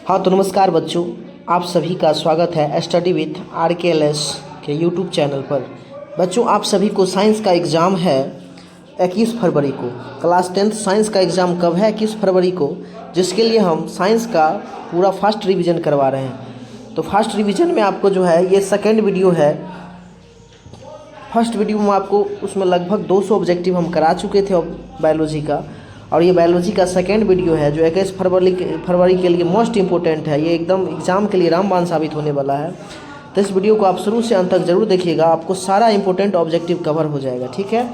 हाँ तो नमस्कार बच्चों, आप सभी का स्वागत है स्टडी विथ RKLS के यूट्यूब चैनल पर। बच्चों, आप सभी को साइंस का एग्ज़ाम है 21 फरवरी को। क्लास 10th साइंस का एग्ज़ाम कब है? 21 फरवरी को, जिसके लिए हम साइंस का पूरा फास्ट रिवीजन करवा रहे हैं। तो फास्ट रिवीजन में आपको जो है ये सेकेंड वीडियो है। फर्स्ट वीडियो में आपको उसमें लगभग 200 ऑब्जेक्टिव हम करा चुके थे बायोलॉजी का, और ये बायोलॉजी का सेकेंड वीडियो है जो 21 फरवरी के लिए मोस्ट इंपॉर्टेंट है। ये एकदम एग्ज़ाम के लिए रामबाण साबित होने वाला है। तो इस वीडियो को आप शुरू से अंत तक जरूर देखिएगा, आपको सारा इंपॉर्टेंट ऑब्जेक्टिव कवर हो जाएगा। ठीक है,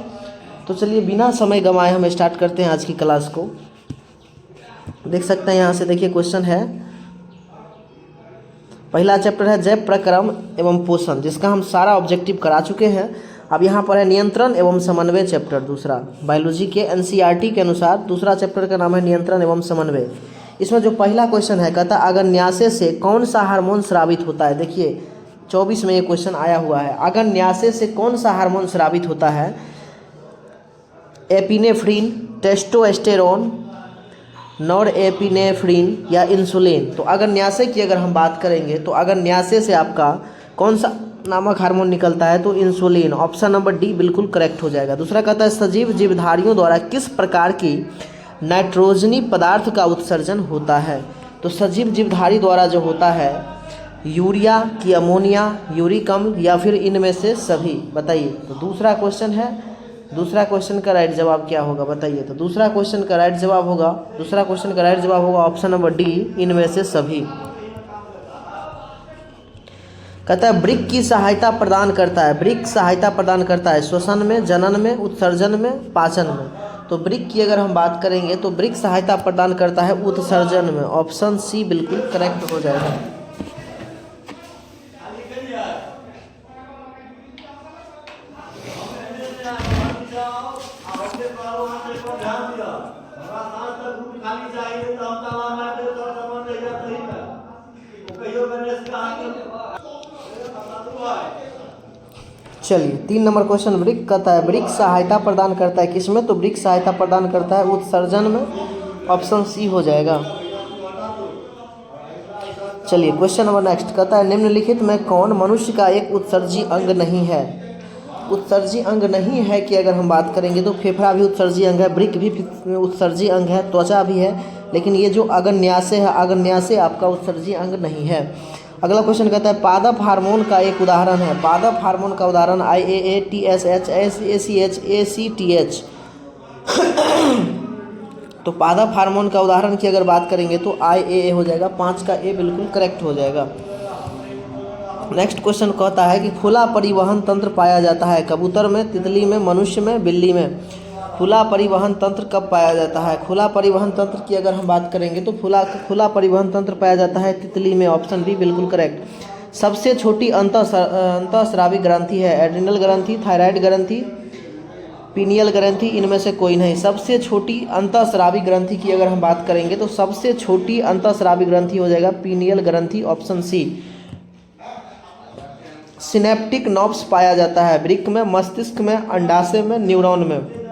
तो चलिए बिना समय गंवाए हम स्टार्ट करते हैं आज की क्लास को। देख सकते हैं यहाँ से, देखिए क्वेश्चन है, पहला चैप्टर है जैव प्रक्रम एवं पोषण, जिसका हम सारा ऑब्जेक्टिव करा चुके हैं। अब यहाँ पर है नियंत्रण एवं समन्वय चैप्टर दूसरा, बायोलॉजी के NCERT के अनुसार दूसरा चैप्टर का नाम है नियंत्रण एवं समन्वय। इसमें जो पहला क्वेश्चन है, कहता है अग्न्याशय से कौन सा हार्मोन स्रावित होता है। देखिए 24 में ये क्वेश्चन आया हुआ है, अग्न्याशय से कौन सा हार्मोन स्रावित होता है? एपिनेफ्रिन, टेस्टोस्टेरोन, नॉरएपिनेफ्रिन या इंसुलिन। तो अग्न्याशय की अगर हम बात करेंगे तो अग्न्याशय से आपका कौन सा नामक हार्मोन निकलता है? तो इंसुलिन। ऑप्शन नंबर डी बिल्कुल करेक्ट हो जाएगा। दूसरा कहता है सजीव जीवधारियों द्वारा किस प्रकार की नाइट्रोजनी पदार्थ का उत्सर्जन होता है? तो सजीव जीवधारी द्वारा जो होता है यूरिया की अमोनिया, यूरिक अम्ल या फिर इनमें से सभी, बताइए। तो दूसरा क्वेश्चन है, दूसरा क्वेश्चन का राइट जवाब क्या होगा बताइए। तो दूसरा क्वेश्चन का राइट जवाब होगा ऑप्शन नंबर डी, इनमें से सभी। कहता है ब्रिक की सहायता प्रदान करता है, ब्रिक सहायता प्रदान करता है श्वसन में, जनन में, उत्सर्जन में, पाचन में। तो ब्रिक की अगर हम बात करेंगे तो ब्रिक सहायता प्रदान करता है उत्सर्जन में। ऑप्शन सी बिल्कुल करेक्ट हो जाएगा। चलिए 3 नंबर क्वेश्चन, ब्रिक कहता है ब्रिक सहायता प्रदान करता है किसमें? तो ब्रिक सहायता प्रदान करता है उत्सर्जन में। ऑप्शन सी हो जाएगा। चलिए क्वेश्चन नंबर नेक्स्ट, कहता है निम्नलिखित में कौन मनुष्य का एक उत्सर्जी अंग नहीं है? उत्सर्जी अंग नहीं है कि अगर हम बात करेंगे तो फेफड़ा भी उत्सर्जी अंग है, ब्रिक भी उत्सर्जी अंग है, त्वचा भी है, लेकिन ये जो अग्न्याशय है, अग्न्याशय आपका उत्सर्जी अंग नहीं है। अगला क्वेश्चन कहता है पादप हार्मोन का एक उदाहरण है। पादप हार्मोन का उदाहरण IAA, TSH, ACH, ACTH। तो पादप हार्मोन का उदाहरण की अगर बात करेंगे तो IAA हो जाएगा, 5 का A बिल्कुल करेक्ट हो जाएगा। नेक्स्ट क्वेश्चन कहता है कि खुला परिवहन तंत्र पाया जाता है कबूतर में, तितली में, मनुष्य में, बिल्ली में। खुला परिवहन तंत्र कब पाया जाता है? खुला परिवहन तंत्र की अगर हम बात करेंगे तो खुला परिवहन तंत्र पाया जाता है तितली में। ऑप्शन बी बिल्कुल करेक्ट। सबसे छोटी अंतःस्रावी ग्रंथि है एड्रिनल ग्रंथि, थायराइड ग्रंथि, पीनियल ग्रंथि, इनमें से कोई नहीं। सबसे छोटी अंतःस्रावी ग्रंथि की अगर हम बात करेंगे तो सबसे छोटी अंतःस्रावी ग्रंथि हो जाएगा पीनियल ग्रंथि। Option C. सिनेप्टिक नर्व्स पाया जाता है ब्रिक में, मस्तिष्क में, अंडाशय में, न्यूरॉन में।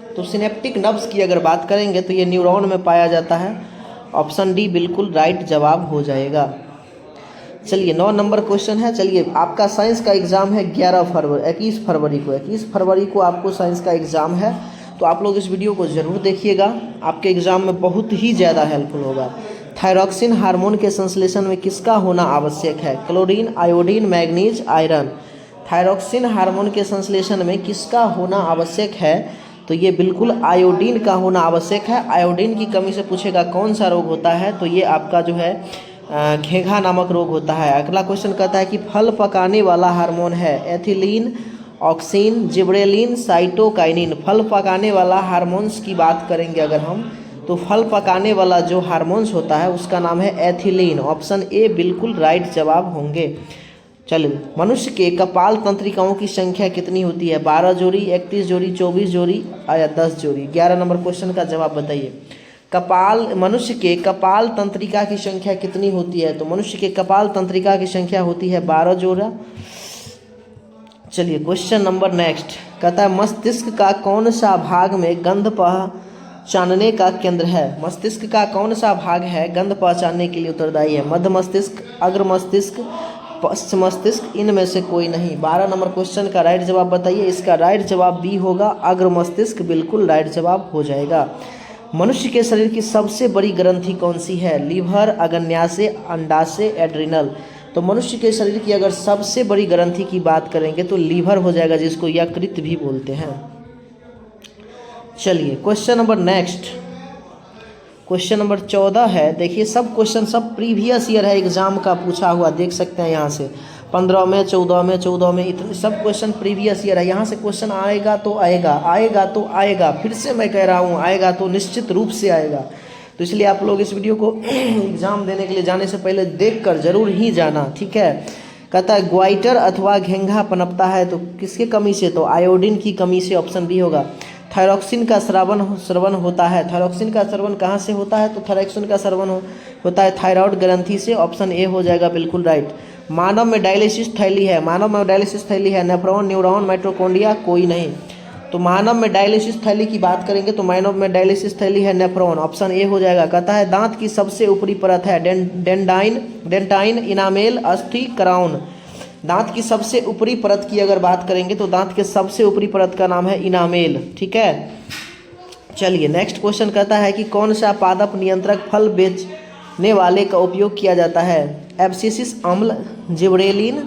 तो सिनेप्टिक नर्व्स की अगर बात करेंगे तो ये न्यूरॉन में पाया जाता है। ऑप्शन डी बिल्कुल राइट जवाब हो जाएगा। चलिए 9 नंबर क्वेश्चन है। चलिए आपका साइंस का एग्ज़ाम है 21 फरवरी को आपको साइंस का एग्ज़ाम है। तो आप लोग इस वीडियो को ज़रूर देखिएगा, आपके एग्ज़ाम में बहुत ही ज़्यादा हेल्पफुल होगा। थायरॉक्सिन हार्मोन के संश्लेषण में किसका होना आवश्यक है? Chlorine, iodine, manganese, iron. Thyroxine hormone के संश्लेषण में किसका होना आवश्यक है? तो ये बिल्कुल आयोडीन का होना आवश्यक है। आयोडीन की कमी से पूछेगा कौन सा रोग होता है, तो ये आपका जो है घेघा नामक रोग होता है। अगला क्वेश्चन कहता है कि फल पकाने वाला हार्मोन है एथिलीन, ऑक्सिन, जिब्रेलिन, साइटोकाइनिन। फल पकाने वाला हार्मोन्स की बात करेंगे अगर हम, तो फल पकाने वाला जो हार्मोन्स होता है उसका नाम है एथिलीन। ऑप्शन ए बिल्कुल राइट जवाब होंगे। चलिए मनुष्य के कपाल तंत्रिकाओं की संख्या कितनी होती है? 12 जोड़ी, 31 जोड़ी, 24 जोड़ी या 10 जोड़ी। 11 नंबर क्वेश्चन का जवाब बताइए। मनुष्य के कपाल तंत्रिका की संख्या कितनी होती है? तो मनुष्य के कपाल तंत्रिका की संख्या होती है 12 जोड़ा। चलिए क्वेश्चन नंबर नेक्स्ट कहता है मस्तिष्क का कौन सा भाग में गंध पहचानने का केंद्र है? मस्तिष्क का कौन सा भाग है गंध पहचानने के लिए उत्तरदायी है? मध्य मस्तिष्क, अग्र मस्तिष्क, पश्च मस्तिष्क, इनमें से कोई नहीं। 12 नंबर क्वेश्चन का राइट जवाब बताइए। इसका राइट जवाब बी होगा, अग्र मस्तिष्क बिल्कुल राइट जवाब हो जाएगा। मनुष्य के शरीर की सबसे बड़ी ग्रंथि कौन सी है? लीवर, अग्न्याशय, अंडाशय, एड्रिनल। तो मनुष्य के शरीर की अगर सबसे बड़ी ग्रंथि की बात करेंगे तो लीवर हो जाएगा, जिसको यकृत भी बोलते हैं। चलिए question number next, question number 14 है। देखिए सब क्वेश्चन सब प्रीवियस ईयर है, एग्जाम का पूछा हुआ, देख सकते हैं यहाँ से 15 में, 14 में इतने सब क्वेश्चन प्रीवियस ईयर है। यहाँ से क्वेश्चन आएगा तो आएगा, आएगा तो आएगा, फिर से मैं कह रहा हूँ आएगा तो निश्चित रूप से आएगा। तो इसलिए आप लोग इस वीडियो को एग्जाम देने के लिए जाने से पहले देख कर जरूर ही जाना, ठीक है। कहता है ग्वाइटर अथवा घेंघा पनपता है तो किसके कमी से? तो आयोडीन की कमी से, ऑप्शन बी होगा। थायरॉक्सिन का स्रवण होता है, थायरॉक्सिन का स्रवण कहाँ से होता है? तो थायरॉक्सिन का स्रवण होता है थायराइड ग्रंथि से, ऑप्शन ए हो जाएगा बिल्कुल राइट। मानव में डायलिसिस थैली है, मानव में डायलिसिस थैली है, नेफ्रॉन, न्यूरॉन, माइटोकॉन्ड्रिया, कोई नहीं। तो मानव में डायलिसिस थैली की बात करेंगे तो मानव में डायलिसिस थैली है नेफ्रॉन, ऑप्शन ए हो जाएगा। कहता है दांत की सबसे ऊपरी परत है डेंटाइन, इनामेल, अस्थि, क्राउन। दांत की सबसे ऊपरी परत की अगर बात करेंगे तो दांत के सबसे ऊपरी परत का नाम है इनामेल, ठीक है। चलिए नेक्स्ट क्वेश्चन कहता है कि कौन सा पादप नियंत्रक फल बेचने वाले का उपयोग किया जाता है? एब्सिसिस अम्ल, gibberellin,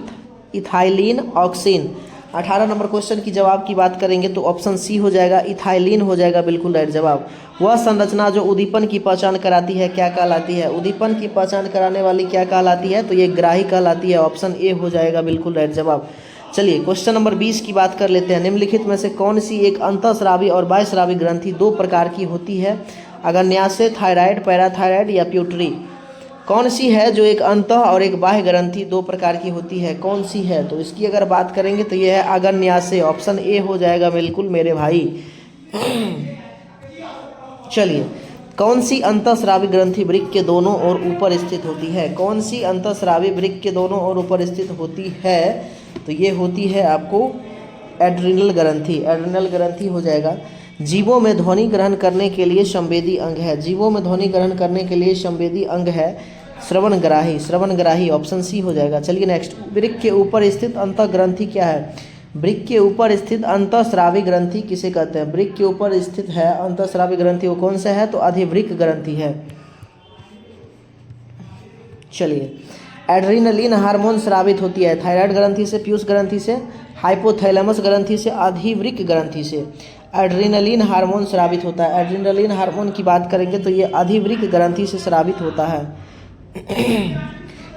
ethylene, auxin. 18 number question की जवाब की बात करेंगे तो ऑप्शन सी हो जाएगा, इथाइलिन हो जाएगा बिल्कुल राइट जवाब। वह संरचना जो उद्दीपन की पहचान कराती है क्या कहलाती है? उद्दीपन की पहचान कराने वाली क्या कहलाती है? तो ये ग्राही कहलाती है, ऑप्शन ए हो जाएगा बिल्कुल राइट जवाब। चलिए क्वेश्चन नंबर 20 की बात कर लेते हैं। निम्नलिखित में से कौन सी एक अंतःस्रावी और बाह्यस्रावी ग्रंथि दो प्रकार की होती है? अग्न्याशय, थायराइड, पैराथायराइड या प्यूटरी। कौन सी है जो एक अंतः और एक बाह्य ग्रंथि दो प्रकार की होती है? कौन सी है? तो इसकी अगर बात करेंगे तो यह है अग्न्याशय, ऑप्शन ए हो जाएगा बिल्कुल मेरे भाई। चलिए कौन सी अंतःस्रावी ग्रंथि वृक्क के दोनों ओर ऊपर स्थित होती है? कौन सी अंतःस्रावी वृक्क के दोनों ओर ऊपर स्थित होती है? तो ये होती है आपको एड्रिनल ग्रंथि, एड्रिनल ग्रंथि हो जाएगा। जीवों में ध्वनि ग्रहण करने के लिए संवेदी अंग है, जीवों में ध्वनि ग्रहण करने के लिए संवेदी अंग है श्रवणग्राही, श्रवणग्राही, ऑप्शन सी हो जाएगा। चलिए नेक्स्ट, वृक्क के ऊपर स्थित अंतः ग्रंथि क्या है? वृक्क के ऊपर स्थित अंतःस्रावी ग्रंथि किसे कहते हैं? वृक्क के ऊपर स्थित है अंतःस्रावी ग्रंथि, वो कौन सा है? तो अधिवृक्क ग्रंथि है। चलिए एड्रिनलिन हार्मोन स्रावित होती है थायराइड ग्रंथि से, पीयूष ग्रंथि से, हाइपोथैलेमस ग्रंथि से, अधिवृक्क ग्रंथि से। एड्रिनलिन हार्मोन स्रावित होता है, एड्रिनलिन हार्मोन की बात करेंगे तो ये अधिवृक्क ग्रंथि से स्रावित होता है।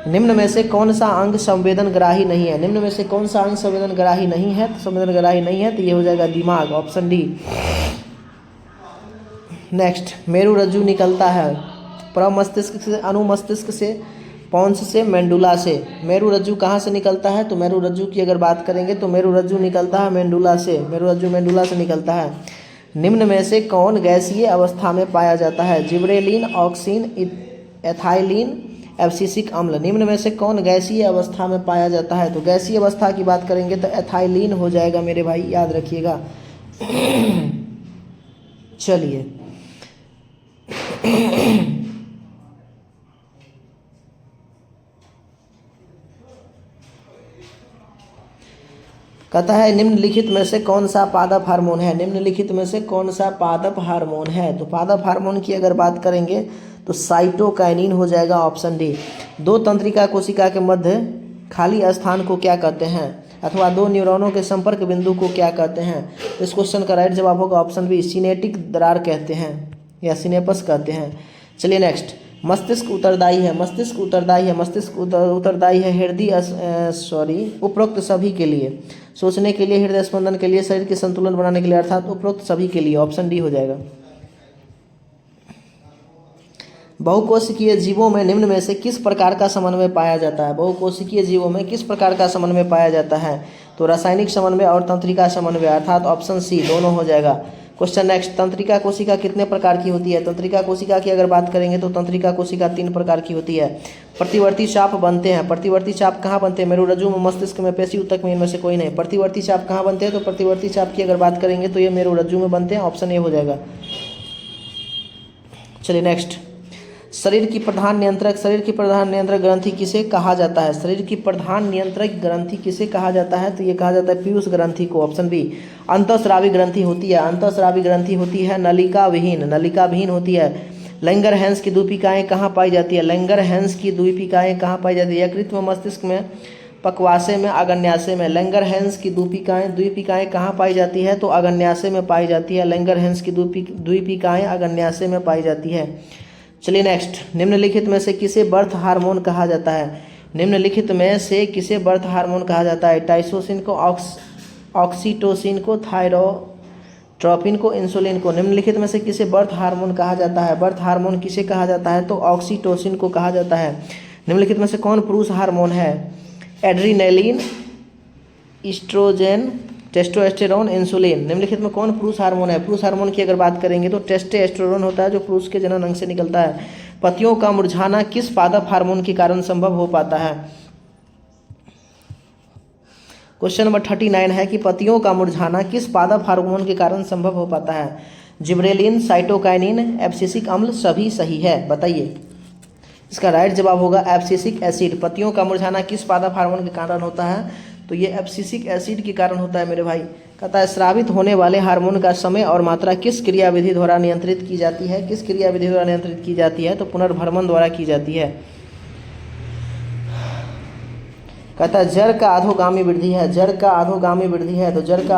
निम्न में से कौन सा अंग संवेदनग्राही नहीं है? निम्न में से कौन सा अंग संवेदनग्राही नहीं है? तो संवेदनग्राही नहीं है तो ये हो जाएगा दिमाग, ऑप्शन डी। नेक्स्ट, मेरुरज्जु निकलता है प्रमस्तिष्क से, अनुमस्तिष्क से, पॉन्स से, मेंडुला से। मेरुरज्जु कहाँ से निकलता है? तो मेरुरज्जु की अगर बात करेंगे तो मेरुरज्जु निकलता है मेंडुला से, मेरुरज्जु मेंडुला से निकलता है। निम्न में से कौन गैसीय अवस्था में पाया जाता है? जिब्रेलिन, ऑक्सिन, एथाइलिन, एब्सिसिक अम्ल। निम्न में से कौन गैसीय अवस्था में पाया जाता है? तो गैसीय अवस्था की बात करेंगे तो एथाइलिन हो जाएगा मेरे भाई, याद रखिएगा। चलिए कहता है निम्नलिखित में से कौन सा पादप हार्मोन है? निम्नलिखित में से कौन सा पादप हार्मोन है? तो पादप हार्मोन की अगर बात करेंगे तो साइटोकाइनिन हो जाएगा, ऑप्शन डी। दो तंत्रिका कोशिका के मध्य खाली स्थान को क्या कहते हैं? अथवा दो न्यूरॉनों के संपर्क बिंदु को क्या कहते हैं? तो इस क्वेश्चन का राइट जवाब होगा ऑप्शन बी, सिनेटिक दरार कहते हैं या सिनेपस कहते हैं। चलिए नेक्स्ट, मस्तिष्क उत्तरदायी है, मस्तिष्क उत्तरदायी है, मस्तिष्क उत्तरदायी है हृदय उपरोक्त सभी के लिए, सोचने के लिए, हृदय स्पंदन के लिए, शरीर के संतुलन बनाने के लिए, अर्थात उपरोक्त सभी के लिए, ऑप्शन डी हो जाएगा। बहुकोशिकीय जीवों में निम्न में से किस प्रकार का समन्वय पाया जाता है? बहुकोशिकीय जीवों में किस प्रकार का समन्वय पाया जाता है? तो रासायनिक समन्वय और तंत्रिका समन्वय, अर्थात ऑप्शन सी दोनों हो जाएगा। क्वेश्चन नेक्स्ट, तंत्रिका कोशिका कितने प्रकार की होती है? तंत्रिका कोशिका की अगर बात करेंगे तो तंत्रिका कोशिका 3 प्रकार की होती है। प्रतिवर्ती चाप बनते हैं, प्रतिवर्ती चाप कहाँ बनते हैं? मेरुरज्जु में, मस्तिष्क में, पेशी ऊतक में, इनमें से कोई नहीं। प्रतिवर्ती चाप कहाँ बनते हैं? तो प्रतिवर्ती चाप की अगर बात करेंगे तो ये मेरुरज्जु में बनते हैं, ऑप्शन ए हो जाएगा। चलिए नेक्स्ट, शरीर की प्रधान नियंत्रक ग्रंथि किसे कहा जाता है? शरीर की प्रधान नियंत्रक ग्रंथि किसे कहा जाता है? तो ये कहा जाता है पीयूष ग्रंथि को। Option B. अंतःस्रावी ग्रंथि होती है, नलिका विहीन होती है। लैंगरहैंस की द्वीपिकाएँ कहाँ पाई जाती है? कहाँ पाई जाती है? यकृत में, मस्तिष्क में, पक्वाशय में, अग्न्याशय में। लैंगरहैंस की द्वीपिकाएँ कहाँ पाई जाती है? तो अग्न्याशय में पाई जाती है। लैंगरहैंस की द्वीपिकाएँ अग्न्याशय में पाई जाती है। चलिए नेक्स्ट, निम्नलिखित में से किसे बर्थ हार्मोन कहा जाता है? टाइसोसिन को, ऑक्सीटोसिन को, थायरोट्रोपिन को, इंसुलिन को। निम्नलिखित में से किसे बर्थ हार्मोन कहा जाता है? बर्थ हार्मोन किसे कहा जाता है? तो ऑक्सीटोसिन को कहा जाता है। निम्नलिखित में से कौन पुरुष हार्मोन है? Adrenaline, oestrogen, testosterone, insulin. निम्नलिखित में कौन पुरुष हार्मोन है? पुरुष हार्मोन की अगर बात करेंगे तो टेस्टोस्टेरोन होता है, जो पुरुष के जनन अंग से निकलता है। पतियों का मुरझाना किस पादप हार्मोन के कारण संभव हो पाता है? क्वेश्चन नंबर 39 है कि पतियों का मुरझाना किस पादप हार्मोन के कारण संभव हो पाता है? जिब्रेलिन, साइटोकाइनिन, एब्सिसिक अम्ल, सभी सही है, बताइए। इसका राइट जवाब होगा एब्सिसिक एसिड। पतियों का मुरझाना किस पादप हार्मोन के कारण होता है? तो ये एब्सिसिक एसिड के कारण होता है मेरे भाई। कहता है स्रावित होने वाले हार्मोन का समय और मात्रा किस क्रियाविधि द्वारा नियंत्रित की जाती है? तो पुनर्भ्रमण द्वारा की जाती है। कहता है जड़ का अधोगामी वृद्धि है, तो जड़ का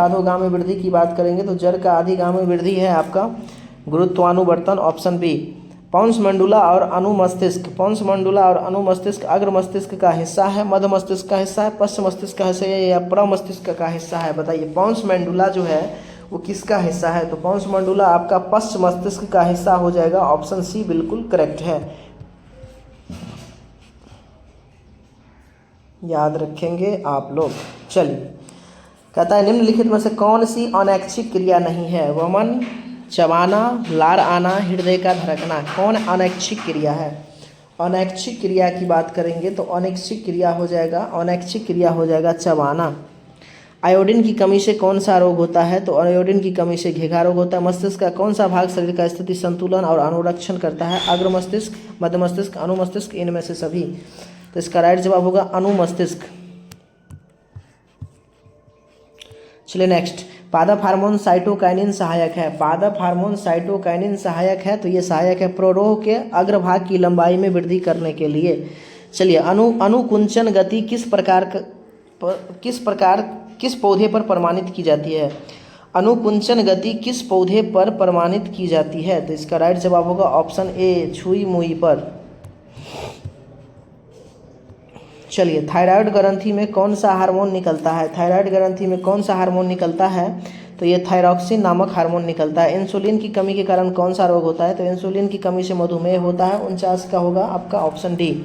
अधोगामी वृद्धि की बात करेंगे तो जड़ का अधिगामी वृद्धि है आपका गुरुत्वानुवर्तन। Option B. पॉन्स मंडुला और अनुमस्तिष्क अग्र मस्तिष्क का हिस्सा है, मध्य मस्तिष्क का हिस्सा है, पश्च मस्तिष्क का हिस्सा है या प्रमस्तिष्क का हिस्सा है? बताइए। पॉन्स मंडुला जो है वो किसका हिस्सा है? तो पॉन्स मंडुला आपका पश्च मस्तिष्क का हिस्सा हो जाएगा। ऑप्शन सी बिल्कुल करेक्ट है, याद रखेंगे आप लोग। चलिए, कहता है निम्नलिखित में से कौन सी अनैच्छिक क्रिया नहीं है? वमन, चबाना, लार आना, हृदय का धड़कना। कौन अनैच्छिक क्रिया है? अनैच्छिक क्रिया की बात करेंगे तो अनैच्छिक क्रिया हो जाएगा चबाना। आयोडीन की कमी से कौन सा रोग होता है? तो आयोडीन की कमी से घेघा रोग होता है। मस्तिष्क का कौन सा भाग शरीर का स्थिति, संतुलन और अनुरक्षण करता है? अग्र मस्तिष्क, मध्य मस्तिष्क, अनुमस्तिष्क, इनमें से सभी। तो इसका राइट जवाब होगा अनुमस्तिष्क। चलिए नेक्स्ट, पादप हार्मोन साइटोकाइनिन सहायक है। तो ये सहायक है प्रोरोह के अग्रभाग की लंबाई में वृद्धि करने के लिए। चलिए, अनुकुंचन गति किस पौधे पर प्रमाणित की जाती है? अनुकुंचन गति किस पौधे पर प्रमाणित की जाती है? तो इसका राइट जवाब होगा ऑप्शन ए, छुई मुई पर। चलिए, थायराइड ग्रंथि में कौन सा हार्मोन निकलता है? तो ये थायरॉक्सिन नामक हार्मोन निकलता है। इंसुलिन की कमी के कारण कौन सा रोग होता है? तो इंसुलिन की कमी से मधुमेह होता है। 49 का होगा आपका ऑप्शन डी।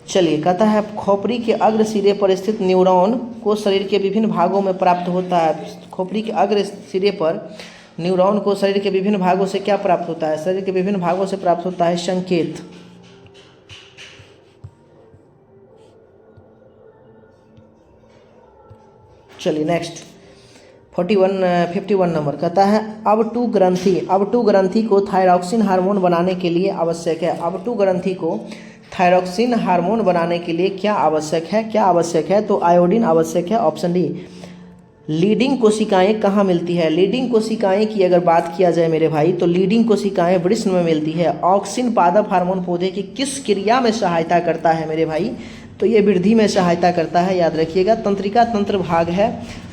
चलिए, कहता है खोपड़ी के अग्र सिरे पर स्थित न्यूरॉन को शरीर के विभिन्न भागों में प्राप्त होता है। खोपड़ी के अग्र सिरे पर न्यूरॉन को शरीर के विभिन्न भागों से क्या प्राप्त होता है? शरीर के विभिन्न भागों से प्राप्त होता है संकेत। चलिए नेक्स्ट, 51 नंबर कहता है अब टू ग्रंथि को थायरॉक्सिन हार्मोन बनाने के लिए आवश्यक है। क्या आवश्यक है? तो आयोडीन आवश्यक है। Option D. लीडिंग कोशिकाएं कहाँ मिलती है? लीडिंग कोशिकाएं की अगर बात किया जाए मेरे भाई तो लीडिंग कोशिकाएं वृषण में मिलती है। ऑक्सिन पादप हार्मोन पौधे की किस क्रिया में सहायता करता है मेरे भाई? तो ये वृद्धि में सहायता करता है, याद रखिएगा। तंत्रिका तंत्र भाग है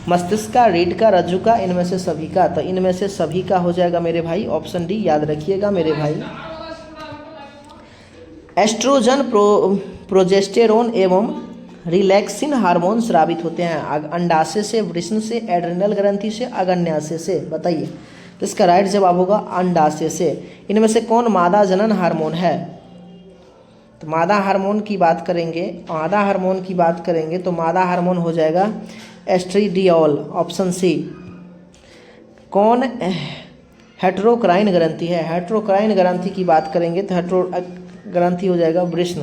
मस्तिष्क का, रीढ़ का, रज्जु का, इनमें से सभी का। तो इनमें से सभी का हो जाएगा मेरे भाई ऑप्शन डी, याद रखिएगा मेरे भाई। एस्ट्रोजन, प्रोजेस्टेरोन एवं रिलैक्सिन हार्मोन स्रावित होते हैं अंडाशय से, वृषण से, एड्रिनल ग्रंथि से, अग्न्याशय से। बताइए। तो इसका राइट जवाब होगा अंडाशय से। इनमें से कौन मादा जनन हार्मोन है? तो मादा हार्मोन की बात करेंगे तो मादा हार्मोन हो जाएगा एस्ट्रीडियोल। Option C. कौन हेटेरोक्राइन ग्रंथि है? हेटेरोक्राइन ग्रंथि की बात करेंगे तो हेटेरो ग्रंथि हो जाएगा वृषण।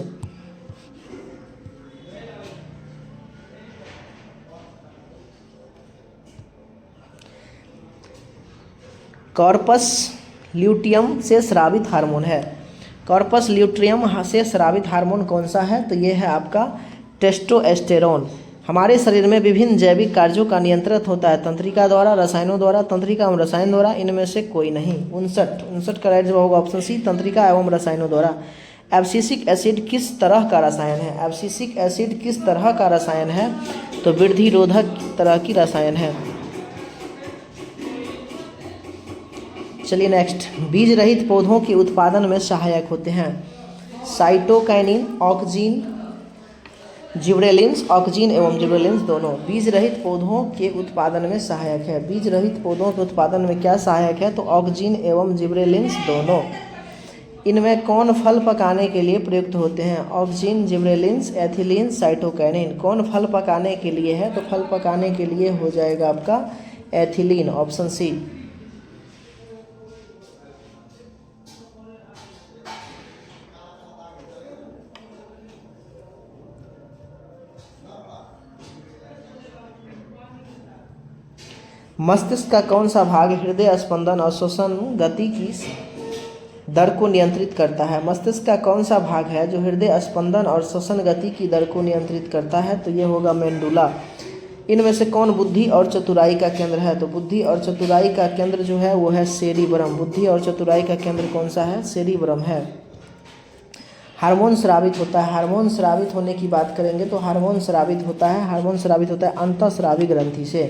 कॉर्पस ल्यूटियम से स्रावित हार्मोन है। कॉर्पस ल्यूटियम से स्रावित हार्मोन कौन सा है? तो ये है आपका टेस्टोस्टेरोन। हमारे शरीर में विभिन्न जैविक कार्यों का नियंत्रण होता है तंत्रिका द्वारा, रसायनों द्वारा, तंत्रिका एवं रसायन द्वारा, इनमें से कोई नहीं। 59 का राइट जवाब होगा ऑप्शन सी, तंत्रिका एवं रसायनों द्वारा। एब्सिसिक एसिड किस तरह का रसायन है? एब्सिसिक एसिड किस तरह का रसायन है? तो वृद्धि रोधक तरह की रसायन है। चलिए नेक्स्ट, बीज रहित पौधों के उत्पादन में सहायक होते हैं साइटोकाइनिन, ऑक्सीन, जिब्रेलिन्स, ऑक्सीन एवं जिब्रेलिन्स दोनों बीज रहित पौधों के उत्पादन में सहायक है। बीज रहित पौधों के उत्पादन में क्या सहायक है? तो ऑक्सीन एवं जिब्रेलिन्स दोनों। इनमें कौन फल पकाने के लिए प्रयुक्त होते हैं? Oxygen, gibberellins, ethylene, cytokinin. कौन फल पकाने के लिए है? तो फल पकाने के लिए हो जाएगा आपका एथिलीन, ऑप्शन सी। मस्तिष्क का कौन सा भाग हृदय स्पंदन और श्वसन गति की दर को नियंत्रित करता है? मस्तिष्क का कौन सा भाग है जो हृदय स्पंदन और श्वसन गति की दर को नियंत्रित करता है? तो ये होगा मेंडुला। इनमें से कौन बुद्धि और चतुराई का केंद्र है? तो बुद्धि और चतुराई का केंद्र जो है वो है सेरिब्रम। बुद्धि और चतुराई का केंद्र कौन सा है? सेरिब्रम है। हार्मोन स्रावित होता है। हार्मोन स्रावित होने की बात करेंगे तो हार्मोन स्रावित होता है अंतःस्रावी ग्रंथि से।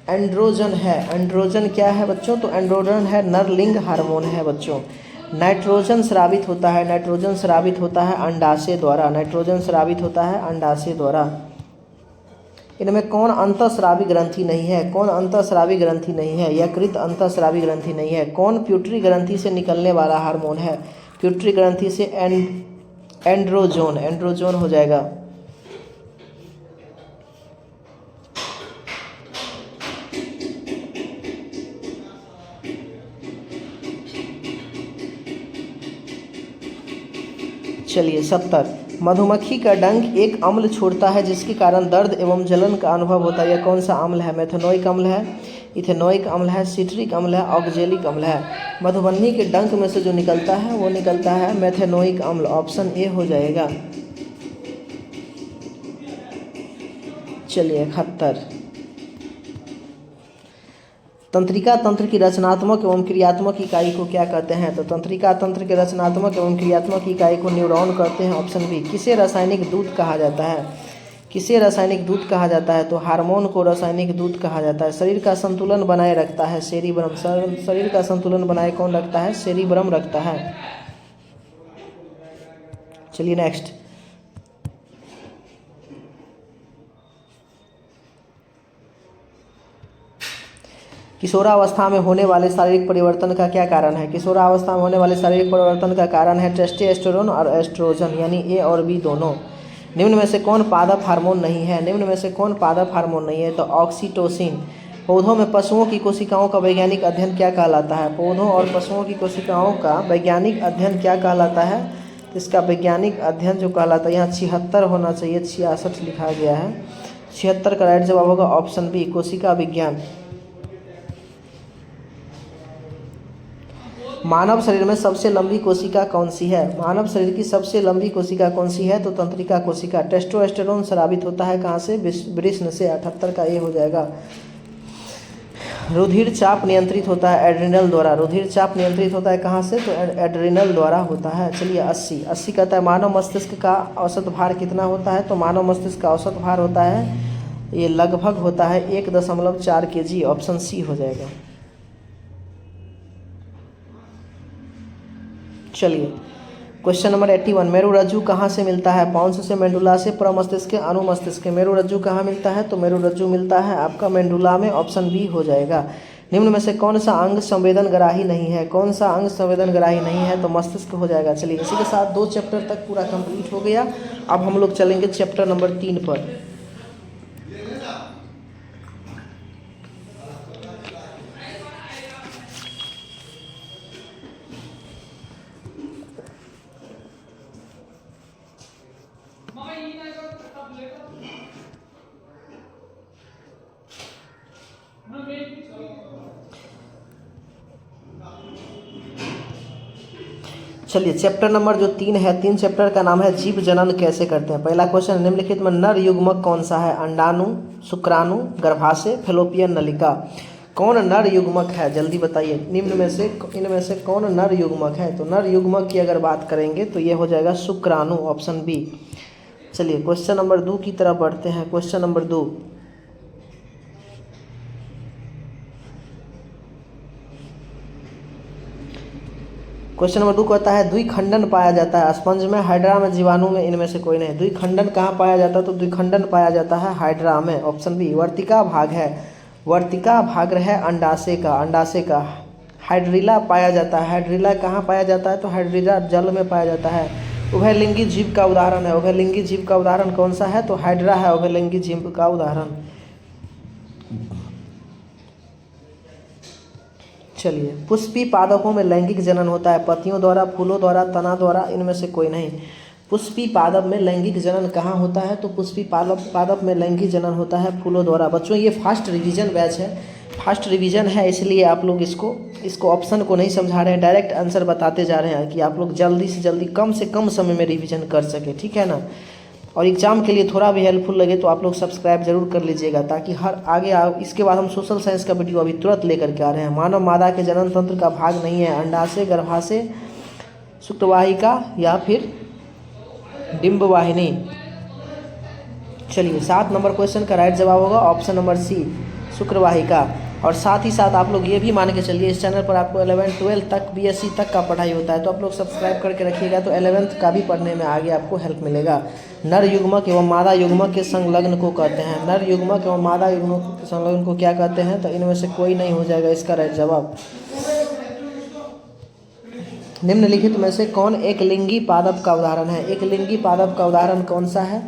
एंड्रोजन है। एंड्रोजन क्या है बच्चों? तो एंड्रोजन है नरलिंग हार्मोन है बच्चों। नाइट्रोजन स्रावित होता है। नाइट्रोजन स्रावित होता है अंडाशय द्वारा। नाइट्रोजन स्रावित होता है अंडाशय द्वारा। इनमें कौन अंतःस्रावी ग्रंथि नहीं है? कौन अंतःस्रावी ग्रंथि नहीं है? यकृत अंतःस्रावी ग्रंथि नहीं है। कौन प्यूटरी ग्रंथि से निकलने वाला हार्मोन है? प्यूटरी ग्रंथि से एंड्रोजोन। एंड्रोजोन हो जाएगा। चलिए 70, मधुमक्खी का डंक एक अम्ल छोड़ता है जिसके कारण दर्द एवं जलन का अनुभव होता है। यह कौन सा अम्ल है? मेथनोइक अम्ल है, इथेनोइक अम्ल है, सिट्रिक अम्ल है, ऑक्जेलिक अम्ल है। मधुमक्खी के डंक में से जो निकलता है वो निकलता है मेथनोइक अम्ल, ऑप्शन ए हो जाएगा। चलिए 71, तंत्रिका तंत्र की रचनात्मक एवं क्रियात्मक इकाई को क्या कहते हैं? तो तंत्रिका तंत्र के रचनात्मक एवं क्रियात्मक इकाई को न्यूरॉन कहते हैं, ऑप्शन बी। किसे रासायनिक दूध कहा जाता है? किसे रासायनिक दूध कहा जाता है? तो हार्मोन को रासायनिक दूध कहा जाता है। शरीर का संतुलन बनाए रखता है सेरिब्रम। शरीर का संतुलन बनाए कौन रखता है? सेरिब्रम रखता है। चलिए नेक्स्ट, किशोरावस्था में होने वाले शारीरिक परिवर्तन का क्या कारण है? किशोरावस्था में होने वाले शारीरिक परिवर्तन का कारण है टेस्टोस्टेरोन और एस्ट्रोजन, यानी ए और बी दोनों। निम्न में से कौन पादप हार्मोन नहीं है? निम्न में से कौन पादप हार्मोन नहीं है? तो ऑक्सीटोसिन। पौधों में पशुओं की कोशिकाओं का वैज्ञानिक अध्ययन क्या कहलाता है? पौधों और पशुओं की कोशिकाओं का वैज्ञानिक अध्ययन क्या कहलाता है? तो इसका वैज्ञानिक अध्ययन जो कहलाता है, यहाँ 76 होना चाहिए, 66 लिखा गया है। 76 का राइट जवाब होगा ऑप्शन बी, कोशिका विज्ञान। मानव शरीर में सबसे लंबी कोशिका कौन सी है? मानव शरीर की सबसे लंबी कोशिका कौन सी है? तो तंत्रिका कोशिका। टेस्टोस्टेरोन स्रावित होता है कहाँ से? वृषण से। 78 का ये हो जाएगा। रुधिर चाप नियंत्रित होता है एड्रिनल द्वारा। रुधिर चाप नियंत्रित होता है कहाँ से? तो एड्रिनल द्वारा होता है। चलिए 80 कहता है मानव मस्तिष्क का औसत भार कितना होता है? तो मानव मस्तिष्क का औसत भार होता है, ये लगभग होता है 1.4 kg, ऑप्शन सी हो जाएगा। चलिए क्वेश्चन नंबर 81, मेरुरज्जु कहाँ से मिलता है? पॉन्स से, मेंडुला से, प्रमस्तिष्क, अनुमस्तिष्क। मेरुरज्जु कहाँ मिलता है? तो मेरुरज्जु मिलता है आपका मेंडुला में, ऑप्शन बी हो जाएगा। निम्न में से कौन सा अंग संवेदनग्राही नहीं है? कौन सा अंग संवेदनग्राही नहीं है? तो मस्तिष्क हो जाएगा। चलिए इसी के साथ 2 चैप्टर तक पूरा कंप्लीट हो गया। अब हम लोग चलेंगे चैप्टर नंबर 3 पर। चलिए चैप्टर नंबर जो 3 है, 3 चैप्टर का नाम है जीव जनन कैसे करते हैं। पहला क्वेश्चन, निम्नलिखित में नर युग्मक कौन सा है? अंडाणु, शुक्राणु, गर्भाशय, फैलोपियन नलिका। कौन नर युग्मक है, जल्दी बताइए। इनमें से कौन नर युग्मक है? तो नर युग्मक की अगर बात करेंगे तो ये हो जाएगा शुक्राणु, ऑप्शन बी। चलिए क्वेश्चन नंबर 2 की तरफ बढ़ते हैं। क्वेश्चन नंबर 2, क्वेश्चन नंबर 2 कहता है द्विखंडन पाया जाता है स्पंज में, हाइड्रा में, जीवाणु में, इनमें से कोई नहीं। द्विखंडन कहाँ पाया जाता है? तो द्विखंडन पाया जाता है हाइड्रा में, ऑप्शन बी। वर्तिका भाग है, वर्तिका भाग है अंडाशय का। हाइड्रिला पाया जाता है, हाइड्रिला कहाँ पाया जाता है? तो हाइड्रिला जल में पाया जाता है। उभयलिंगी जीव का उदाहरण है, उभयलिंगी जीव का उदाहरण कौन सा है? तो हाइड्रा है उभयलिंगी जीव का उदाहरण। चलिए पुष्पी पादपों में लैंगिक जनन होता है, पत्तियों द्वारा, फूलों द्वारा, तना द्वारा, इनमें से कोई नहीं। पुष्पी पादप में लैंगिक जनन कहाँ होता है? तो पुष्पी पादप में लैंगिक जनन होता है फूलों द्वारा। बच्चों ये फास्ट रिवीजन बैच है, फास्ट रिवीजन है, इसलिए आप लोग इसको ऑप्शन को नहीं समझा रहे हैं, डायरेक्ट आंसर बताते जा रहे हैं कि आप लोग जल्दी से जल्दी कम से कम समय में रिवीजन कर सके, ठीक है ना। और एग्जाम के लिए थोड़ा भी हेल्पफुल लगे तो आप लोग सब्सक्राइब जरूर कर लीजिएगा, ताकि इसके बाद हम सोशल साइंस का वीडियो अभी तुरंत लेकर के आ रहे हैं। मानव मादा के जनन तंत्र का भाग नहीं है अंडाशय, गर्भाशय, शुक्रवाहिका या फिर डिंबवाहिनी। चलिए 7 नंबर क्वेश्चन का राइट जवाब होगा ऑप्शन नंबर सी, शुक्रवाहिका। और साथ ही साथ आप लोग ये भी मान के चलिए इस चैनल पर आपको 11, 12 तक, BSc तक का पढ़ाई होता है, तो आप लोग सब्सक्राइब करके रखिएगा, तो 11th का भी पढ़ने में आगे आपको हेल्प मिलेगा। नर युग्मक एवं मादा युग्मक के संलग्न को कहते हैं, नर युग्मक एवं मादा युग्मक के संलग्न को क्या कहते हैं? तो इनमें से कोई नहीं हो जाएगा इसका राइट जवाब। निम्नलिखित में से कौन एक लिंगी पादप का उदाहरण है? एक लिंगी पादप का उदाहरण कौन सा है?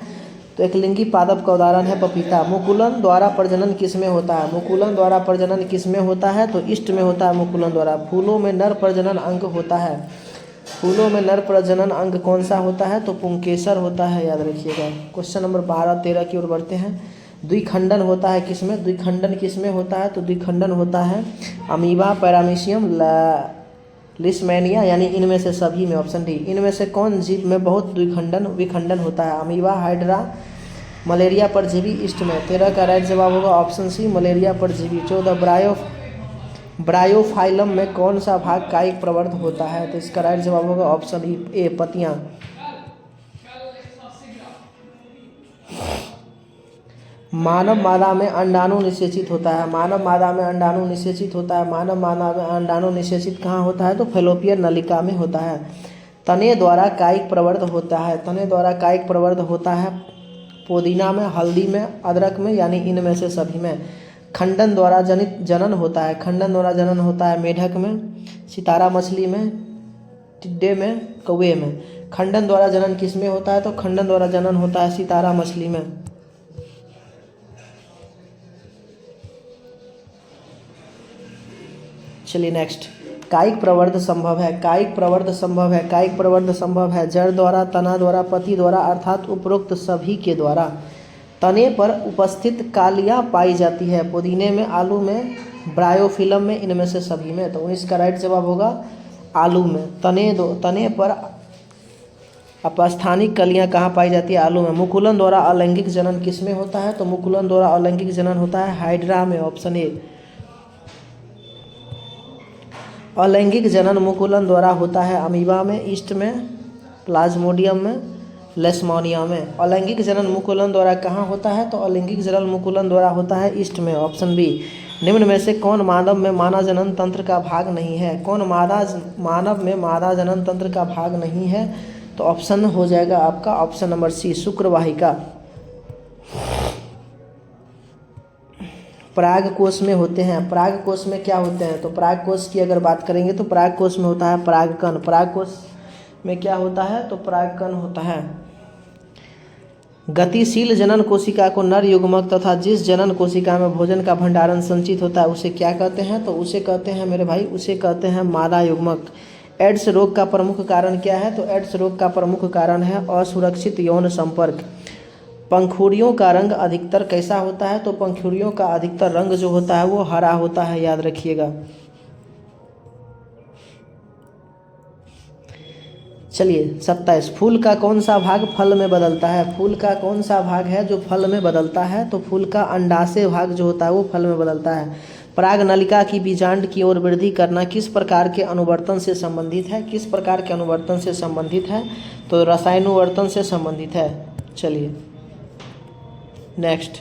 तो एक लिंगी पादप का उदाहरण है पपीता। मुकुलन द्वारा प्रजनन किसमें होता है? मुकुलन द्वारा प्रजनन किसमें होता है? तो इष्ट में होता है मुकुलन द्वारा। फूलों में नर प्रजनन अंग होता है, फूलों में नर प्रजनन अंग कौन सा होता है? तो पुंकेसर होता है, याद रखिएगा। क्वेश्चन नंबर 12, 13 की ओर बढ़ते हैं। द्विखंडन होता है किसमें? द्विखंडन किसमें होता है? तो द्विखंडन होता है अमीबा, पैरामीशियम, लिस्मेनिया, यानी इनमें से सभी में, ऑप्शन डी। इनमें से कौन जीव में बहुत विखंडन होता है? अमीबा, हाइड्रा, मलेरिया परजीवी, इष्ट में। 13 का राइट जवाब होगा ऑप्शन सी, मलेरिया परजीवी। 14 ब्रायोफाइलम में कौन सा भाग कायिक प्रवर्ध होता है? तो इसका राइट जवाब होगा ऑप्शन ए, पत्तियां। मानव मादा में अंडाणु निषेचित होता है, मानव मादा में अंडाणु निषेचित होता है। मानव मादा में अंडाणु निषेचित कहाँ होता है? तो फैलोपियन नलिका में होता है। तने द्वारा कायिक प्रवर्ध होता है, तने द्वारा कायिक प्रवर्ध होता है पुदीना में, हल्दी में, अदरक में, यानी इनमें से सभी में। खंडन द्वारा जनित जनन होता है, खंडन द्वारा जनन होता है मेढक में, सितारा मछली में, टिड्डे में, कौवे में। खंडन द्वारा जनन किस में होता है? तो खंडन द्वारा जनन होता है सितारा मछली में। चलिए नेक्स्ट, कायिक प्रवर्ध संभव है, कायिक प्रवर्ध संभव है, कायिक प्रवर्ध संभव है जड़ द्वारा, तना द्वारा, पति द्वारा, अर्थात उपरोक्त सभी के द्वारा। तने पर उपस्थित कालियाँ पाई जाती है पुदीने में, आलू में, ब्रायोफिलम में, इनमें से सभी में। तो 19 का राइट जवाब होगा आलू में। तने पर अपस्थानिक कलियाँ कहाँ पाई जाती है? आलू में। मुकुलन द्वारा अलैंगिक जनन किस में होता है? तो मुकुलन द्वारा अलैंगिक जनन होता है हाइड्रा में, ऑप्शन ए। अलैंगिक जनन मुकुलन द्वारा होता है अमीबा में, ईस्ट में, प्लाज्मोडियम में, लेस्मोनिया में। अलैंगिक जनन मुकुलन द्वारा कहाँ होता है? तो अलैंगिक जनन मुकुलन द्वारा होता है ईस्ट में, ऑप्शन बी। निम्न में से कौन मानव में मादा जनन तंत्र का भाग नहीं है? कौन मानव में मादा जनन तंत्र का भाग नहीं है? तो ऑप्शन हो जाएगा आपका ऑप्शन नंबर सी, शुक्रवाहिका। पराग कोश में होते हैं, पराग कोश में क्या होते हैं? तो पराग कोश की अगर बात करेंगे तो पराग कोश में होता है परागकण। पराग कोश में क्या होता है? तो परागकण होता है। गतिशील जनन कोशिका को नर युग्मक तथा जिस जनन कोशिका में भोजन का भंडारण संचित होता है उसे क्या कहते हैं? तो उसे कहते हैं मेरे भाई, उसे कहते हैं मादा युग्मक। एड्स रोग का प्रमुख कारण क्या है? तो एड्स रोग का प्रमुख कारण है असुरक्षित यौन संपर्क। पंखुड़ियों का रंग अधिकतर कैसा होता है? तो पंखुड़ियों का अधिकतर रंग जो होता है वो हरा होता है, याद रखिएगा। चलिए 27, फूल का कौन सा भाग फल में बदलता है? फूल का कौन सा भाग है जो फल में बदलता है? तो फूल का अंडाशय भाग जो होता है वो फल में बदलता है। पराग नलिका की बीजांड की ओर वृद्धि करना किस प्रकार के अनुवर्तन से संबंधित है? किस प्रकार के अनुवर्तन से संबंधित है? तो रसायनुवर्तन से संबंधित है। चलिए नेक्स्ट,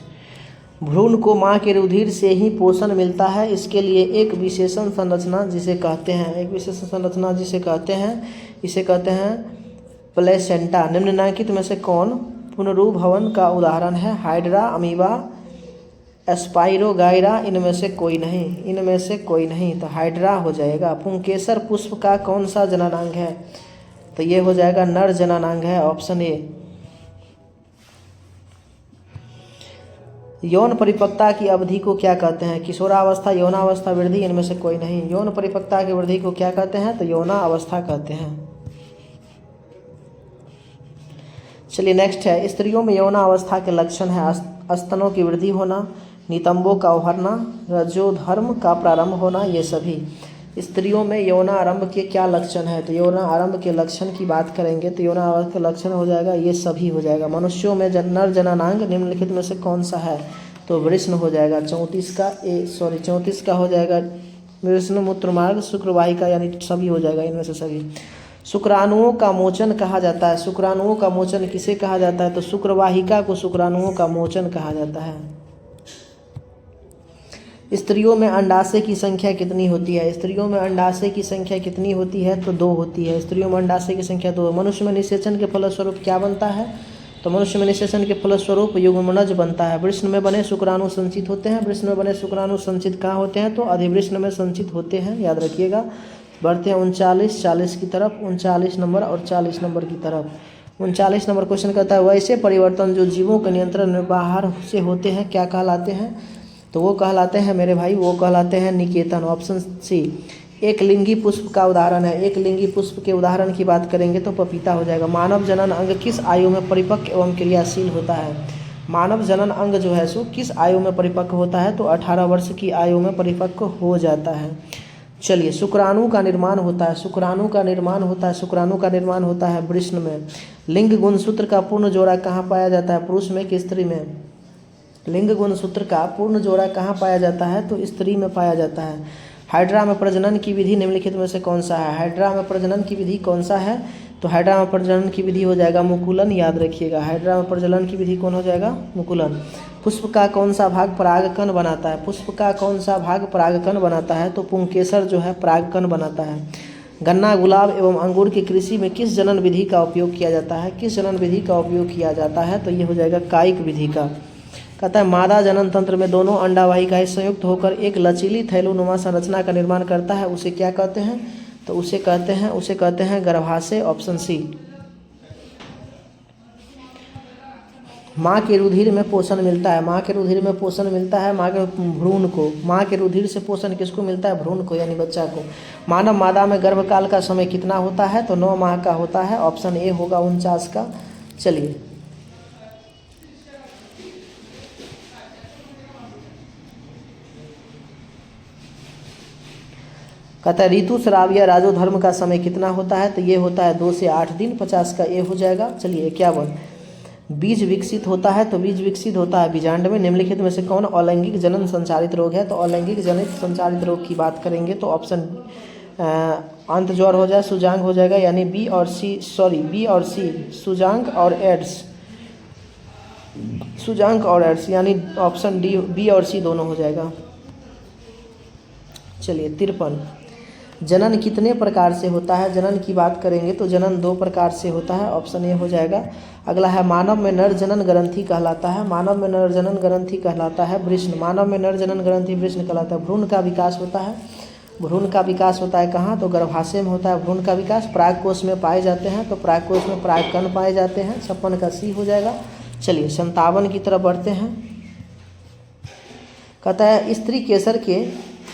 भ्रूण को माँ के रुधिर से ही पोषण मिलता है, इसके लिए एक विशेषण संरचना जिसे कहते हैं, एक विशेषण संरचना जिसे कहते हैं, इसे कहते हैं प्लेसेंटा। निम्नलिखित में से कौन पुनरुभवन का उदाहरण है? हाइड्रा, अमीबा, स्पाइरोगाइरा, इनमें से कोई नहीं, इनमें से कोई नहीं, तो हाइड्रा हो जाएगा। पुंकेसर पुष्प का कौन सा जननांग है? तो ये हो जाएगा नर जननांग है, ऑप्शन ए। यौन परिपक्वता की अवधि को क्या कहते हैं? किशोरावस्था, यौनावस्था, वृद्धि, इनमें से कोई नहीं। यौन परिपक्वता की वृद्धि को क्या कहते हैं? तो यौनावस्था कहते हैं। चलिए नेक्स्ट है, स्त्रियों में यौनावस्था के लक्षण है स्तनों की वृद्धि होना, नितंबों का उभरना, रजोधर्म का प्रारंभ होना, ये सभी। स्त्रियों में यौनारंभ के क्या लक्षण है? तो यौनारंभ के लक्षण की बात करेंगे तो यौनारंभ का लक्षण हो जाएगा ये सभी हो जाएगा। मनुष्यों में नर जननांग निम्नलिखित में से कौन सा है? तो वृषण हो जाएगा। 34 का हो जाएगा वृषण, मूत्रमार्ग, शुक्रवाहिका, यानी सभी हो जाएगा, इनमें से सभी। शुक्राणुओं का मोचन कहा जाता है। शुक्राणुओं का मोचन किसे कहा जाता है? तो शुक्रवाहिका को शुक्राणुओं का मोचन कहा जाता है। स्त्रियों में अंडाशय की संख्या कितनी होती है? स्त्रियों में अंडाशय की संख्या कितनी होती है? तो 2 होती है। स्त्रियों में अंडाशय की संख्या 2। मनुष्य में निषेचन के फलस्वरूप क्या बनता है? तो मनुष्य में निषेचन के फलस्वरूप युग्मनज बनता है। वृषण में बने शुक्राणु संचित होते हैं। वृषण में बने शुक्राणु संचित कहाँ होते हैं? तो अधिवृषण में संचित होते हैं, याद रखिएगा। बढ़ते हैं 39 की तरफ, 39 नंबर और 40 नंबर की तरफ। 39 नंबर क्वेश्चन कहता है, वैसे परिवर्तन जो जीवों के नियंत्रण में बाहर से होते हैं क्या कहलाते हैं? तो वो कहलाते हैं मेरे भाई, वो कहलाते हैं निकेतन, ऑप्शन सी। एक लिंगी पुष्प का उदाहरण है। एक लिंगी पुष्प के उदाहरण की बात करेंगे तो पपीता हो जाएगा। मानव जनन अंग किस आयु में परिपक्व एवं क्रियाशील होता है? मानव जनन अंग जो है सो किस आयु में परिपक्व होता है? तो 18 वर्ष की आयु में परिपक्व हो जाता है। चलिए, शुक्राणु का निर्माण होता है, शुक्राणु का निर्माण होता है, शुक्राणु का निर्माण होता है वृषण में। लिंग गुणसूत्र का पूर्ण जोड़ा कहाँ पाया जाता है? पुरुष में कि स्त्री में? लिंग गुणसूत्र का पूर्ण जोड़ा कहाँ पाया जाता है? तो स्त्री में पाया जाता है। हाइड्रा में प्रजनन की विधि निम्नलिखित में से कौन सा है? हाइड्रा में प्रजनन की विधि कौन सा है? तो हाइड्रा में प्रजनन की विधि हो जाएगा मुकुलन, याद रखिएगा। हाइड्रा में प्रजनन की विधि कौन हो जाएगा? मुकुलन। पुष्प का कौन सा भाग परागकण बनाता है? पुष्प का कौन सा भाग परागकण बनाता है? तो पुंकेसर जो है परागकण बनाता है। गन्ना, गुलाब एवं अंगूर की कृषि में किस जनन विधि का उपयोग किया जाता है? किस जनन विधि का उपयोग किया जाता है? तो ये हो जाएगा कायिक विधि का। कहता है मादा जनन तंत्र में दोनों अंडावाहिकाएं संयुक्त होकर एक लचीली थैलोनुमा संरचना का निर्माण करता है, उसे क्या कहते हैं? तो उसे कहते हैं गर्भाशय, ऑप्शन सी। माँ के रुधिर में पोषण मिलता है। माँ के रुधिर में पोषण मिलता है माँ के भ्रूण को। माँ के रुधिर से पोषण किसको मिलता है? भ्रूण को, यानी बच्चा को। मानव मादा में गर्भकाल का समय कितना होता है? तो 9 माह का होता है, ऑप्शन ए होगा 49 का। चलिए, कहता है ऋतुस्राव या राजोधर्म का समय कितना होता है? तो ये होता है 2 से 8 दिन, 50 का ए हो जाएगा। चलिए 51, बीज विकसित होता है। तो बीज विकसित होता है बीजांड में। निम्नलिखित में से कौन अलैंगिक जनन संचारित रोग है? तो अलैंगिक जनित संचारित रोग की बात करेंगे तो ऑप्शन अंत ज्वर हो जाए, सुजांग हो जाएगा, यानी बी और सी, सुजांग और एड्स, सुजांग और एड्स, यानी ऑप्शन डी, बी और सी दोनों हो जाएगा। चलिए 53, जनन कितने प्रकार से होता है? जनन की बात करेंगे तो जनन 2 प्रकार से होता है, ऑप्शन ए हो जाएगा। अगला है मानव में नर जनन ग्रंथि कहलाता है। मानव में नर जनन ग्रंथि कहलाता है वृषण। मानव में नर जनन ग्रंथि वृषण कहलाता है। भ्रूण का विकास होता है। भ्रूण का विकास होता है कहाँ? तो गर्भाशय में होता है भ्रूण का विकास। परागकोश में पाए जाते हैं, तो परागकोश में परागकण पाए जाते हैं। 56 का सी हो जाएगा। चलिए 57 की तरफ बढ़ते हैं। कहता है स्त्री केसर के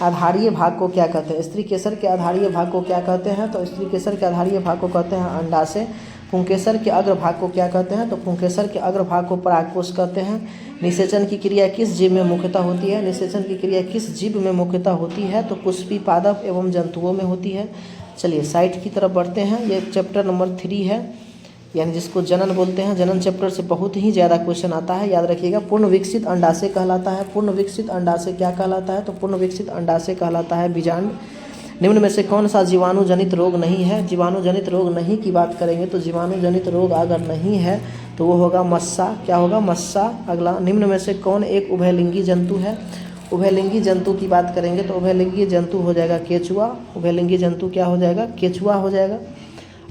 आधारीय भाग को क्या कहते हैं? स्त्री केसर के आधारीय भाग को क्या कहते हैं? तो स्त्री केसर के आधारीय भाग को कहते हैं अंडाशय। पुंकेसर के अग्र भाग को क्या कहते हैं? तो पुंकेसर के अग्र भाग को परागकोश कहते हैं। निषेचन की क्रिया किस जीव में मुख्यतः होती है? निषेचन की क्रिया किस जीव में मुख्यतः होती है? तो पुष्पी पादप एवं जंतुओं में होती है। चलिए साइट की तरफ बढ़ते हैं। ये चैप्टर नंबर 3 है, यानी जिसको जनन बोलते हैं। जनन चैप्टर से बहुत ही ज़्यादा क्वेश्चन आता है, याद रखिएगा। पूर्ण विकसित अंडाशय कहलाता है। पूर्ण विकसित अंडाशय क्या कहलाता है? तो पूर्ण विकसित अंडाशय कहलाता है बीजांड। निम्न में से कौन सा जीवाणु जनित रोग नहीं है? जीवाणु जनित रोग नहीं की बात करेंगे तो जीवाणु जनित रोग अगर नहीं है तो वो होगा मस्सा। क्या होगा? मस्सा। अगला, निम्न में से कौन एक उभयलिंगी जंतु है? उभयलिंगी जंतु की बात करेंगे तो उभयलिंगी जंतु हो जाएगा केचुआ। उभयलिंगी जंतु क्या हो जाएगा? केचुआ हो जाएगा।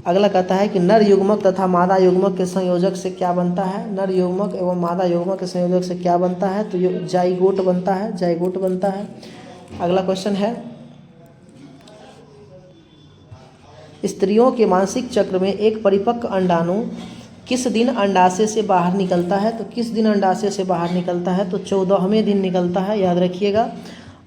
अगला कहता है कि नर युग्मक तथा मादा युग्मक के संयोजक से क्या बनता है? नर युग्मक एवं मादा युग्मक के संयोजक से क्या बनता है? तो ये जाइगोट बनता है, जाइगोट बनता है। अगला क्वेश्चन है, स्त्रियों के मासिक चक्र में एक परिपक्व अंडाणु किस दिन अंडाशय से बाहर निकलता है? तो किस दिन अंडाशय से बाहर निकलता है? तो 14वें दिन निकलता है, याद रखिएगा।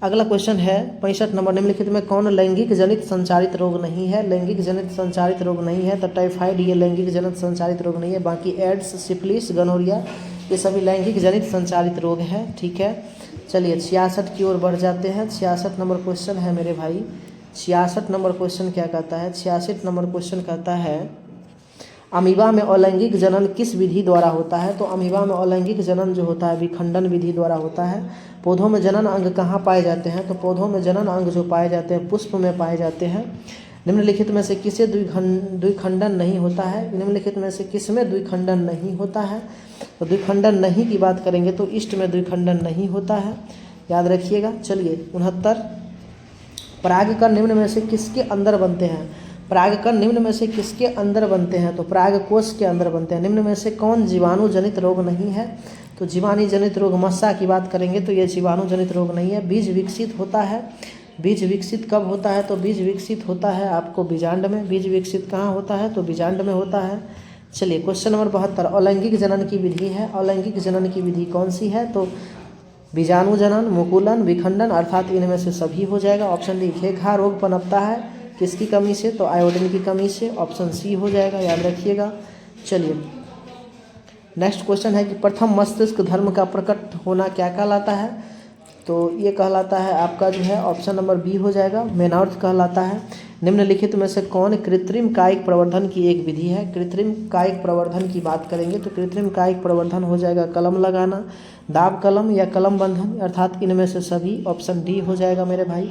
अगला क्वेश्चन है 65 नंबर, निम्नलिखित में कौन लैंगिक जनित संचारित रोग नहीं है? लैंगिक जनित संचारित रोग नहीं है तो टाइफाइड ये लैंगिक जनित संचारित रोग नहीं है। बाकी एड्स, सिफिलिस, गनोरिया ये सभी लैंगिक जनित संचारित रोग है। ठीक है, चलिए 66 की ओर बढ़ जाते हैं। 66 नंबर क्वेश्चन है मेरे भाई। 66 नंबर क्वेश्चन क्या कहता है? 66 नंबर क्वेश्चन कहता है अमीबा में अलैंगिक जनन किस विधि द्वारा होता है? तो अमीबा में अलैंगिक जनन जो होता है विखंडन विधि द्वारा होता है। पौधों में जनन अंग कहाँ पाए जाते हैं? तो पौधों में जनन अंग जो पाए जाते हैं पुष्प में पाए जाते हैं। निम्नलिखित में से किसे द्विखंडन नहीं होता है? निम्नलिखित में से किस में द्विखंडन नहीं होता है? तो द्विखंडन नहीं की बात करेंगे तो ईस्ट में द्विखंडन नहीं होता है, याद रखिएगा। चलिए 69, परागकण निम्न में से किसके अंदर बनते हैं? परागकण निम्न में से किसके अंदर बनते हैं? तो परागकोश के अंदर बनते हैं। निम्न में से कौन जीवाणु जनित रोग नहीं है? तो जीवाणु जनित रोग मस्सा की बात करेंगे तो ये जीवाणु जनित रोग नहीं है। बीज विकसित होता है। बीज विकसित कब होता है? तो बीज विकसित होता है आपको बीजांड में। बीज विकसित कहाँ होता है? तो बीजांड में होता है। चलिए क्वेश्चन नंबर 72, अलैंगिक जनन की विधि है। अलैंगिक जनन की विधि कौन सी है? तो बीजाणु जनन, मुकुलन, विखंडन, अर्थात इनमें से सभी हो जाएगा। ऑप्शन डी, घेघा रोग पनपता है किसकी कमी से? तो आयोडीन की कमी से। ऑप्शन सी हो जाएगा, याद रखिएगा। चलिए नेक्स्ट क्वेश्चन है कि प्रथम मस्तिष्क धर्म का प्रकट होना क्या कहलाता है? तो ये कहलाता है आपका जो है ऑप्शन नंबर बी हो जाएगा, मेनॉर्थ कहलाता है। निम्नलिखित में से कौन कृत्रिम कायिक प्रवर्धन की एक विधि है? कृत्रिम कायिक प्रवर्धन की बात करेंगे तो कृत्रिम कायिक प्रवर्धन हो जाएगा कलम लगाना, दाब कलम या कलम बंधन, अर्थात इनमें से सभी। ऑप्शन डी हो जाएगा मेरे भाई।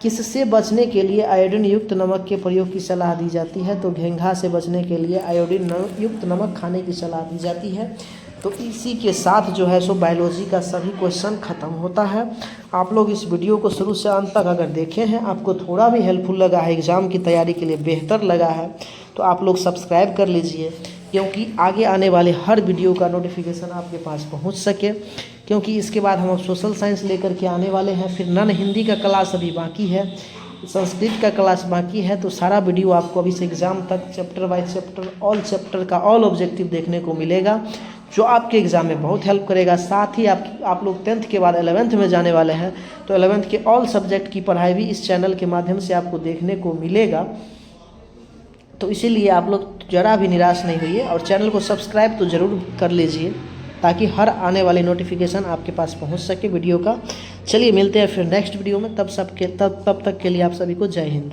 किससे बचने के लिए आयोडीन युक्त नमक के प्रयोग की सलाह दी जाती है? तो घेंघा से बचने के लिए आयोडीन युक्त नमक खाने की सलाह दी जाती है। तो इसी के साथ जो है सो बायोलॉजी का सभी क्वेश्चन ख़त्म होता है। आप लोग इस वीडियो को शुरू से अंत तक अगर देखे हैं, आपको थोड़ा भी हेल्पफुल लगा है, एग्ज़ाम की तैयारी के लिए बेहतर लगा है, तो आप लोग सब्सक्राइब कर लीजिए, क्योंकि आगे आने वाले हर वीडियो का नोटिफिकेशन आपके पास पहुंच सके। क्योंकि इसके बाद हम सोशल साइंस लेकर के आने वाले हैं, फिर नॉन हिंदी का क्लास अभी बाकी है, संस्कृत का क्लास बाकी है। तो सारा वीडियो आपको अभी से एग्ज़ाम तक chapter by chapter all chapter का ऑल ऑब्जेक्टिव देखने को मिलेगा, जो आपके एग्ज़ाम में बहुत हेल्प करेगा। साथ ही आप लोग 10th के बाद 11th में जाने वाले हैं, तो 11th के ऑल सब्जेक्ट की पढ़ाई भी इस चैनल के माध्यम से आपको देखने को मिलेगा। तो इसीलिए आप लोग ज़रा भी निराश नहीं होइए और चैनल को सब्सक्राइब तो ज़रूर कर लीजिए, ताकि हर आने वाली नोटिफिकेशन आपके पास पहुंच सके वीडियो का। चलिए मिलते हैं फिर नेक्स्ट वीडियो में, तब तक के लिए आप सभी को जय हिंद।